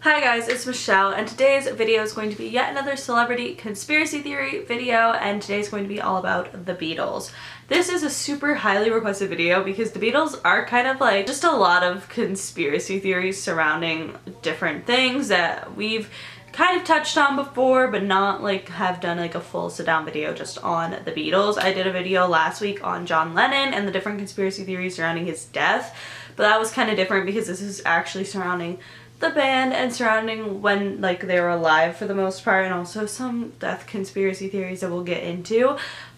Hi guys, it's Michelle, and today's video is going to be yet another celebrity conspiracy theory video, and today's going to be all about the Beatles. This is a super highly requested video because the Beatles are kind of like just a lot of conspiracy theories surrounding different things that we've kind of touched on before, but not like have done like a full sit-down video just on the Beatles. I did a video last week on John Lennon and the different conspiracy theories surrounding his death, but that was kind of different because this is actually surrounding the band and surrounding when like they were alive for the most part, and also some death conspiracy theories that we'll get into.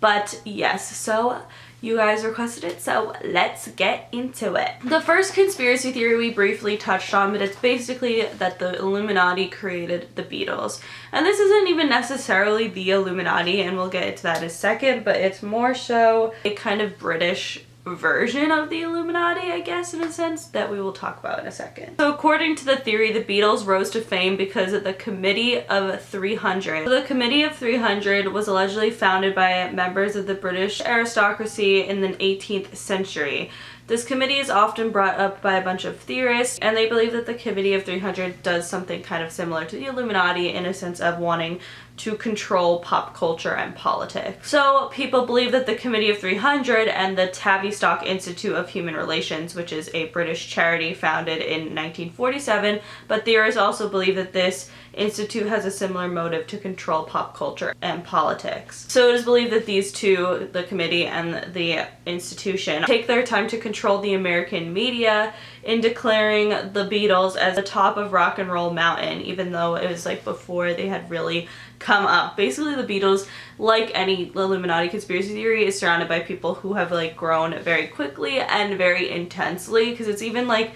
But yes, so you guys requested it, so let's get into it. The first conspiracy theory we briefly touched on, but it's basically that the Illuminati created the Beatles. And this isn't even necessarily the Illuminati, and we'll get into that in a second, but it's more so a kind of British version of the Illuminati, I guess, in a sense, that we will talk about in a second. So according to the theory, the Beatles rose to fame because of the Committee of 300. So the Committee of 300 was allegedly founded by members of the British aristocracy in the 18th century. This committee is often brought up by a bunch of theorists, and they believe that the Committee of 300 does something kind of similar to the Illuminati in a sense of wanting to control pop culture and politics. So people believe that the Committee of 300 and the Tavistock Institute of Human Relations, which is a British charity founded in 1947, but theorists also believe that this institute has a similar motive to control pop culture and politics. So it is believed that these two, the committee and the institution, take their time to control the American media in declaring the Beatles as the top of rock and roll mountain, even though it was like before they had really come up. Basically, the Beatles, like any Illuminati conspiracy theory, is surrounded by people who have like grown very quickly and very intensely, because it's even like,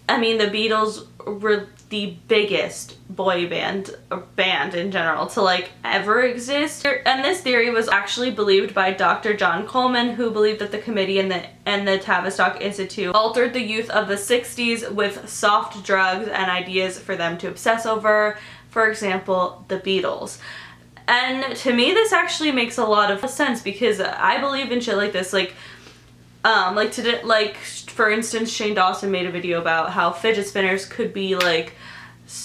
I mean, the Beatles were the biggest boy band, or band in general, to like ever exist. And this theory was actually believed by Dr. John Coleman, who believed that the committee and the Tavistock Institute altered the youth of the 60s with soft drugs and ideas for them to obsess over, for example, the Beatles. And to me, this actually makes a lot of sense, because I believe in shit like this, for instance, Shane Dawson made a video about how fidget spinners could be like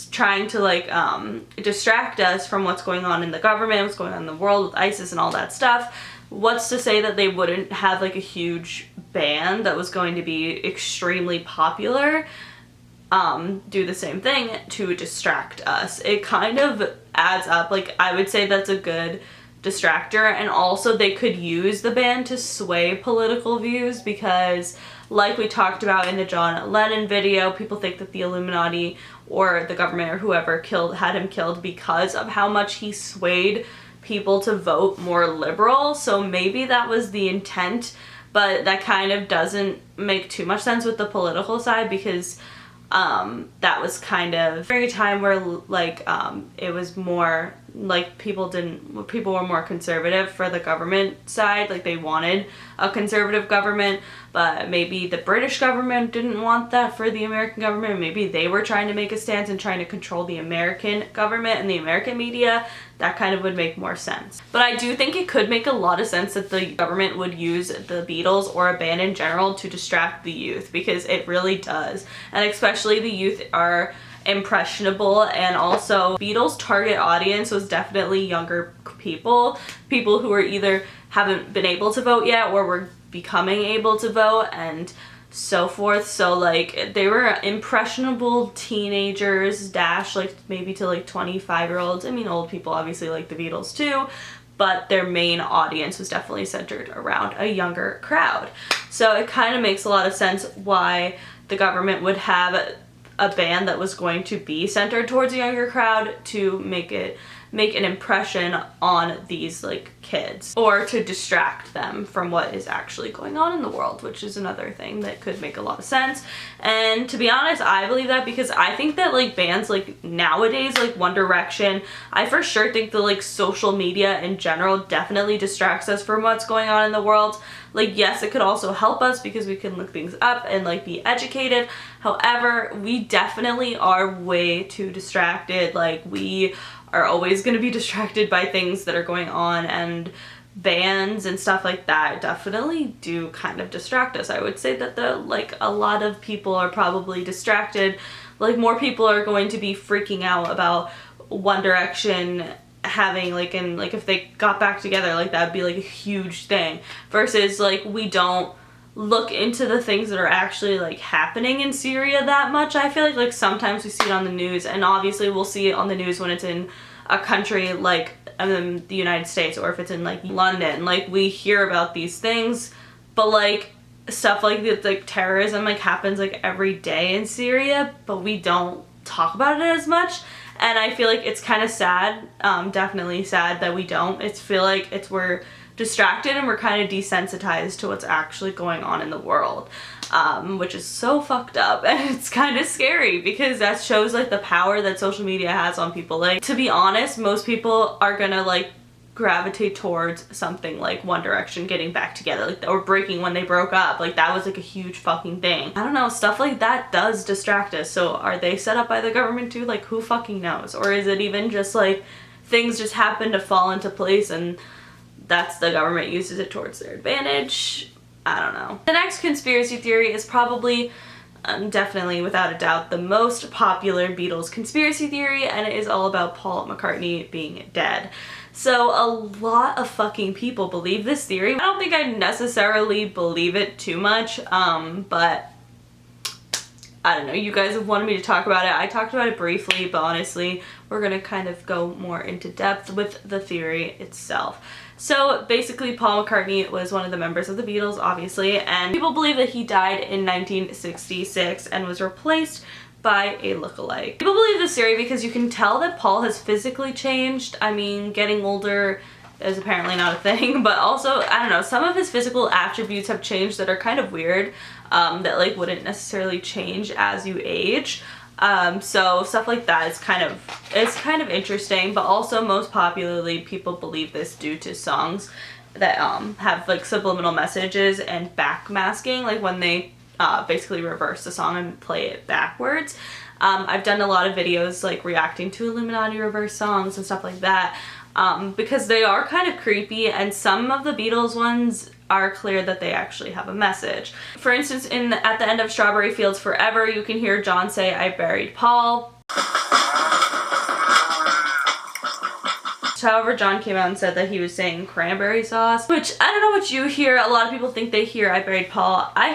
trying to like distract us from what's going on in the government, what's going on in the world with ISIS and all that stuff. What's to say that they wouldn't have like a huge band that was going to be extremely popular do the same thing to distract us? It kind of adds up. Like, I would say that's a good distractor, and also they could use the band to sway political views, because like we talked about in the John Lennon video, people think that the Illuminati or the government or whoever had him killed because of how much he swayed people to vote more liberal. So maybe that was the intent, but that kind of doesn't make too much sense with the political side, because that was kind of during a time where like it was more like people were more conservative for the government side, like they wanted a conservative government, but maybe the British government didn't want that for the American government. Maybe they were trying to make a stance and trying to control the American government and the American media. That kind of would make more sense. But I do think it could make a lot of sense that the government would use the Beatles or a band in general to distract the youth, because it really does. And especially the youth are impressionable, and also Beatles' target audience was definitely younger people who were either haven't been able to vote yet or were becoming able to vote and so forth. So like they were impressionable teenagers dash like maybe to like 25-year-olds. I mean, old people obviously like the Beatles too, but their main audience was definitely centered around a younger crowd. So it kind of makes a lot of sense why the government would have a band that was going to be centered towards a younger crowd to make an impression on these like kids, or to distract them from what is actually going on in the world, which is another thing that could make a lot of sense. And to be honest, I believe that because I think that like bands like nowadays, like One Direction, I for sure think that like social media in general definitely distracts us from what's going on in the world. Like, yes, it could also help us because we can look things up and like be educated. However, we definitely are way too distracted. Like, we are always going to be distracted by things that are going on, and bands and stuff like that definitely do kind of distract us. I would say that a lot of people are probably distracted like more people are going to be freaking out about One Direction having like, and like if they got back together, like that'd be like a huge thing, versus like we don't look into the things that are actually like happening in Syria that much. I feel like sometimes we see it on the news, and obviously we'll see it on the news when it's in a country like the United States, or if it's in like London, like we hear about these things, but like stuff like terrorism like happens like every day in Syria, but we don't talk about it as much. And I feel like it's kind of sad, definitely sad that we don't. It's feel like we're distracted and we're kind of desensitized to what's actually going on in the world, which is so fucked up, and it's kind of scary because that shows like the power that social media has on people. Like, to be honest, most people are gonna like gravitate towards something like One Direction getting back together, like, or breaking when they broke up. Like that was like a huge fucking thing. I don't know, stuff like that does distract us. So are they set up by the government too? Like, who fucking knows? Or is it even just like things just happen to fall into place and that's the government uses it towards their advantage? I don't know. The next conspiracy theory is probably definitely without a doubt the most popular Beatles conspiracy theory, and it is all about Paul McCartney being dead. So a lot of fucking people believe this theory. I don't think I necessarily believe it too much, but I don't know, you guys have wanted me to talk about it. I talked about it briefly, but honestly, we're gonna kind of go more into depth with the theory itself. So basically, Paul McCartney was one of the members of the Beatles, obviously, and people believe that he died in 1966 and was replaced by a lookalike. People believe this theory because you can tell that Paul has physically changed. I mean, getting older is apparently not a thing, but also, I don't know, some of his physical attributes have changed that are kind of weird, that like wouldn't necessarily change as you age. So stuff like that is kind of interesting, but also most popularly people believe this due to songs that have like subliminal messages and backmasking, like when they basically reverse the song and play it backwards. I've done a lot of videos like reacting to Illuminati reverse songs and stuff like that, because they are kind of creepy, and some of the Beatles ones are clear that they actually have a message. For instance, at the end of Strawberry Fields Forever, you can hear John say, "I buried Paul." However, John came out and said that he was saying cranberry sauce, which I don't know what you hear. A lot of people think they hear "I buried Paul." I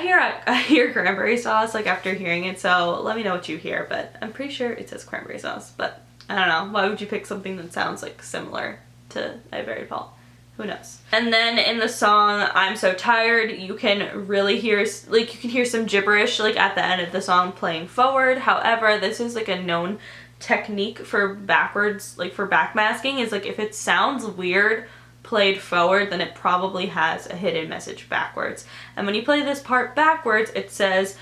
hear cranberry sauce like after hearing it, so let me know what you hear, but I'm pretty sure it says cranberry sauce, but I don't know. Why would you pick something that sounds like similar to "I buried Paul"? Who knows? And then in the song "I'm So Tired," you can really hear, like, you can hear some gibberish like at the end of the song playing forward. However, this is like a known technique for backwards, like for backmasking, is like if it sounds weird played forward, then it probably has a hidden message backwards. And when you play this part backwards, it says,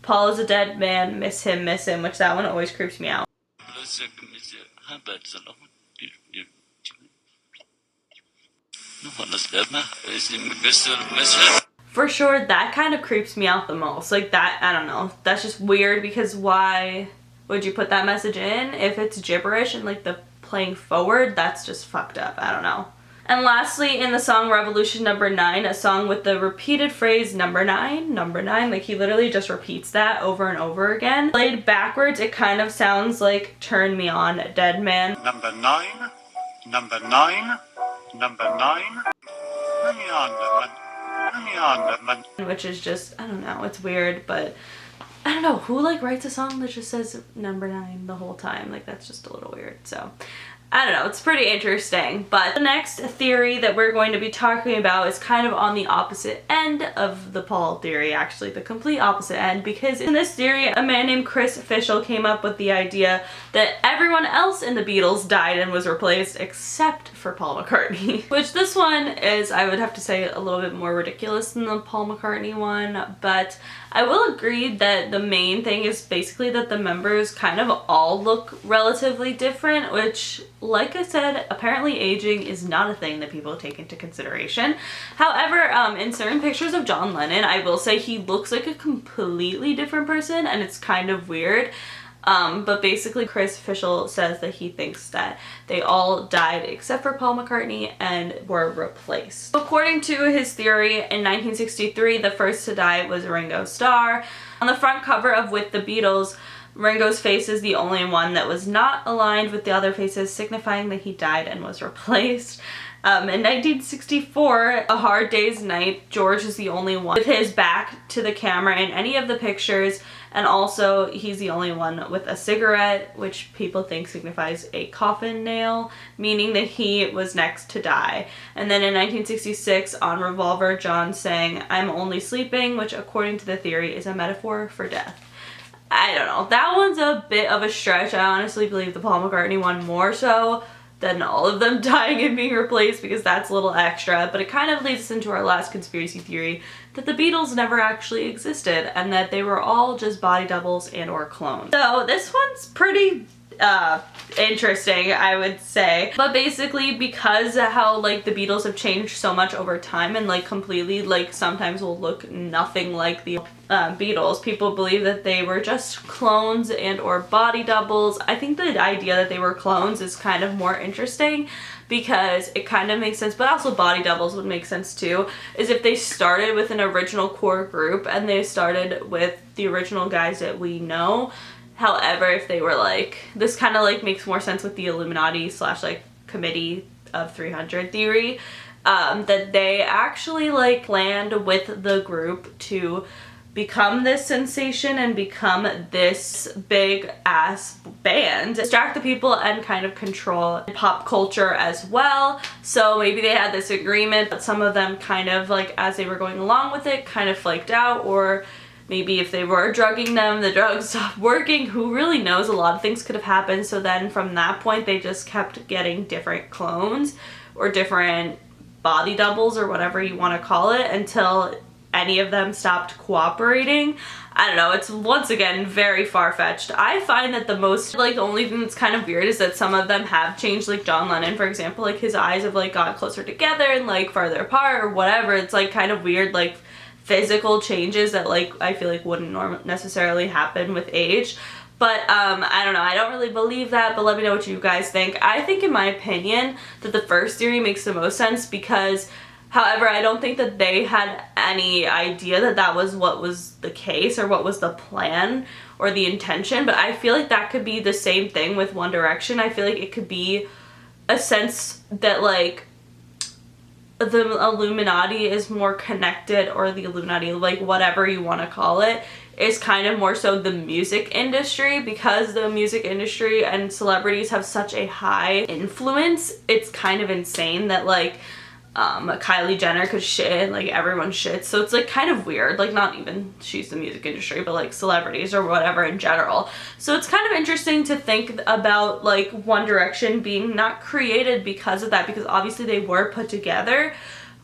"Paul is a dead man, miss him," which that one always creeps me out. For sure, that kind of creeps me out the most. Like that, I don't know, that's just weird, because why would you put that message in if it's gibberish and like the playing forward? That's just fucked up. I don't know. And lastly, in the song Revolution Number 9, a song with the repeated phrase number 9, like he literally just repeats that over and over again. Played backwards, it kind of sounds like "Turn Me On, Dead Man." Number 9, number 9, number 9. Turn me on, turn me on. Which is just, I don't know, it's weird, but I don't know, who like writes a song that just says number 9 the whole time? Like, that's just a little weird. So I don't know, it's pretty interesting. But the next theory that we're going to be talking about is kind of on the opposite end of the Paul theory, actually, the complete opposite end, because in this theory, a man named Chris Fishel came up with the idea that everyone else in the Beatles died and was replaced except for Paul McCartney. Which this one is, I would have to say, a little bit more ridiculous than the Paul McCartney one, but I will agree that the main thing is basically that the members kind of all look relatively different, which, like I said, apparently aging is not a thing that people take into consideration. However, in certain pictures of John Lennon, I will say he looks like a completely different person, and it's kind of weird. But basically Chris Fishel says that he thinks that they all died except for Paul McCartney and were replaced. According to his theory, in 1963, the first to die was Ringo Starr. On the front cover of With the Beatles, Ringo's face is the only one that was not aligned with the other faces, signifying that he died and was replaced. In 1964, A Hard Day's Night, George is the only one with his back to the camera in any of the pictures, and also he's the only one with a cigarette, which people think signifies a coffin nail, meaning that he was next to die. And then in 1966, on Revolver, John sang "I'm Only Sleeping," which according to the theory is a metaphor for death. I don't know, that one's a bit of a stretch. I honestly believe the Paul McCartney one more so than all of them dying and being replaced, because that's a little extra, but it kind of leads us into our last conspiracy theory, that the Beatles never actually existed and that they were all just body doubles and or clones. So this one's pretty interesting, I would say. But basically, because of how like the Beatles have changed so much over time and like completely like sometimes will look nothing like the Beatles, people believe that they were just clones and or body doubles. I think the idea that they were clones is kind of more interesting because it kind of makes sense, but also body doubles would make sense too, is if they started with an original core group and they started with the original guys that we know. However, if they were like, this kind of like makes more sense with the Illuminati slash like Committee of 300 theory, that they actually like planned with the group to become this sensation and become this big ass band, distract the people and kind of control pop culture as well. So maybe they had this agreement, but some of them kind of like as they were going along with it kind of flaked out, or maybe if they were drugging them, the drugs stopped working. Who really knows? A lot of things could have happened. So then from that point, they just kept getting different clones or different body doubles or whatever you want to call it until any of them stopped cooperating. I don't know, it's once again very far-fetched. I find that the most, like the only thing that's kind of weird is that some of them have changed, like John Lennon, for example, like his eyes have like got closer together and like farther apart or whatever. It's like kind of weird, like physical changes that like I feel like wouldn't necessarily happen with age. But I don't know, I don't really believe that, but let me know what you guys think. I think in my opinion that the first theory makes the most sense because, however, I don't think that they had any idea that that was what was the case or what was the plan or the intention, but I feel like that could be the same thing with One Direction. I feel like it could be a sense that like the Illuminati is more connected, or the Illuminati, like whatever you want to call it, is kind of more so the music industry, because the music industry and celebrities have such a high influence. It's kind of insane that like Kylie Jenner could shit and like everyone shits, so it's like kind of weird, like not even she's the music industry, but like celebrities or whatever in general. So it's kind of interesting to think about like One Direction being not created because of that, because obviously they were put together,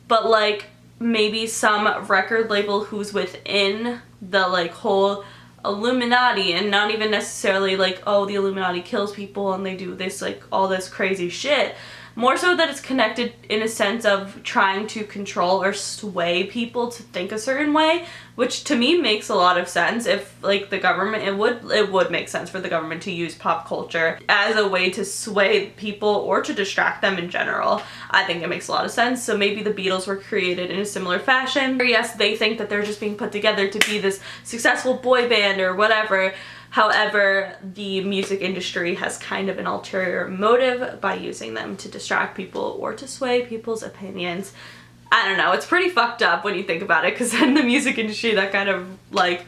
but like maybe some record label who's within the like whole Illuminati, and not even necessarily like, oh, the Illuminati kills people and they do this like all this crazy shit. More so that it's connected in a sense of trying to control or sway people to think a certain way, which to me makes a lot of sense. If like the government, it would make sense for the government to use pop culture as a way to sway people or to distract them in general. I think it makes a lot of sense. So maybe the Beatles were created in a similar fashion. Or yes, they think that they're just being put together to be this successful boy band or whatever. However, the music industry has kind of an ulterior motive by using them to distract people or to sway people's opinions. I don't know, it's pretty fucked up when you think about it, because then the music industry, that kind of like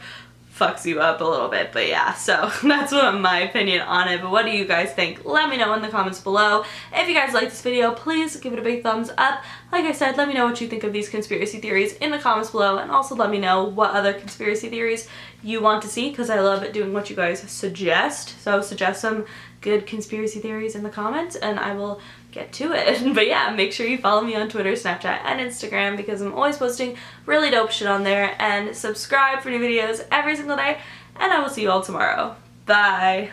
fucks you up a little bit. But yeah, so that's what my opinion on it. But what do you guys think? Let me know in the comments below. If you guys like this video, please give it a big thumbs up. Like I said, let me know what you think of these conspiracy theories in the comments below, and also let me know what other conspiracy theories you want to see, because I love doing what you guys suggest. So suggest some good conspiracy theories in the comments and I will get to it. But yeah, make sure you follow me on Twitter, Snapchat, and Instagram, because I'm always posting really dope shit on there, and subscribe for new videos every single day, and I will see you all tomorrow. Bye!